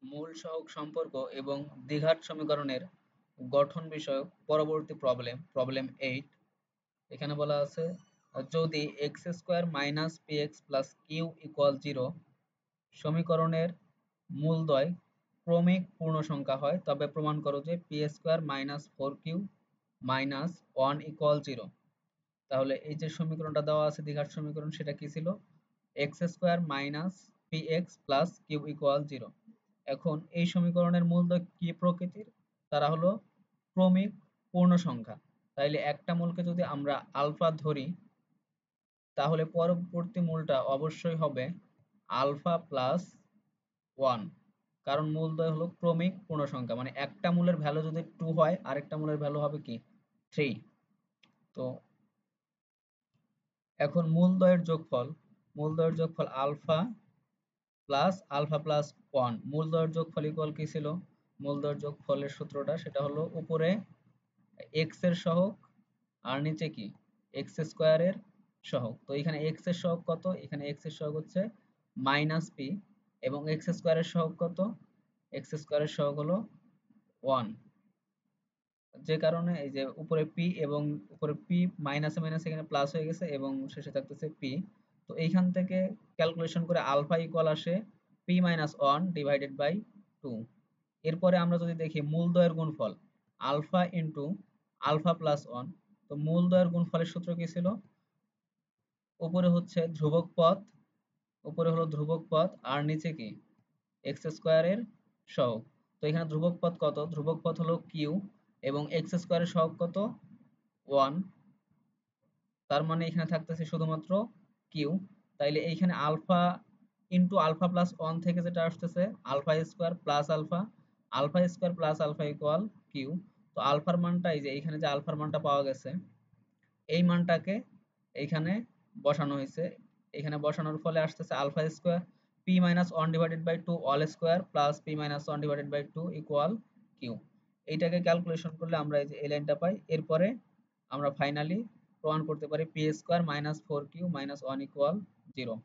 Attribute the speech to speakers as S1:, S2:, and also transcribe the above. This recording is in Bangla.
S1: মূল সহগ সম্পর্ক এবং দ্বিঘাত সমীকরণের গঠন বিষয়ক পরবর্তী প্রবলেম 8। এখানে বলা আছে যদি x square minus p x plus q equal 0 সমীকরণের মূলদ্বয় ক্রমিক পূর্ণ সংখ্যা হয় তবে প্রমাণ করো যে P square minus 4q minus 1 equal 0। তাহলে এই যে সমীকরণটা দেওয়া আছে দ্বিঘাত সমীকরণ, সেটা কি ছিল? X square minus p x plus q equal 0। এখন এই সমীকরণের মূলদ্বয় কি প্রকৃতির? তারা হলো ক্রমিক পূর্ণ সংখ্যা। তাইলে একটা মূলকে যদি আমরা আলফা ধরি তাহলে পরবর্তী মূলটা অবশ্যই হবে আলফা প্লাস 1, কারণ মূলদ্বয় হলো ক্রমিক পূর্ণ সংখ্যা, মানে একটা মূলের ভ্যালু যদি 2 হয় আরেকটা মূলের ভ্যালু হবে কি 3। তো এখন মূলদ্বয়ের যোগফল আলফা প্লাস 1, মূলদ্বয়ের যোগফল ইকুয়াল কি ছিল? মূলদ্বয়ের যোগফলের সূত্রটা সেটা হলো উপরে এক্স এর সহগ আর নিচে কি এক্স স্কোয়ারের সহগ। তো এখানে এক্স এর সহগ কত? এখানে এক্স এর সহগ হচ্ছে মাইনাস পি, এবং এক্স স্কোয়ারের সহগ কত? এক্স স্কোয়ারের সহগ হলো 1। যে কারণে এই যে উপরে পি এবং উপরে পি মাইনাসে মাইনাসে এখানে প্লাস হয়ে গেছে এবং শেষে থাকতেছে পি। তো এইখান থেকে ক্যালকুলেশন করে আলফা ইকুয়াল আসে পি মাইনাস 1 ডিভাইডেড বাই 2। এরপরে আমরা যদি দেখি মূলদ্বয়ের গুণফল আলফা ইন্টু আলফা প্লাস 1, তো মূলদ্বয়ের গুণফলের সূত্র কি ছিল? উপরে হচ্ছে ধ্রুবক পদ আর নিচে কি এক্স স্কোয়ারের সহগ। তো এখানে ধ্রুবক পদ কত? ধ্রুবক পদ হলো কিউ এবং এক্স স্কোয়ারের সহগ কত? 1। তার মানে এখানে থাকতেছে শুধুমাত্র কিউ। তাইলে এইখানে আলফা ইন্টু আলফা প্লাস 1 থেকে যেটা আসতেছে alpha square plus alpha equal q. তো আলফার মানটা এই যে এইখানে যে আলফার মানটা পাওয়া গেছে এই মানটাকে এইখানে বসানো হয়েছে। এখানে বসানোর ফলে আসতেছে alpha square p minus 1 divided by 2 all square plus p minus 1 divided by 2 equal q. এইটাকে ক্যালকুলেশন করলে আমরা এই যে এই লাইনটা পাই। এরপরে আমরা ফাইনালি প্রমাণ করতে পারি P square minus 4q minus 1 equal 0।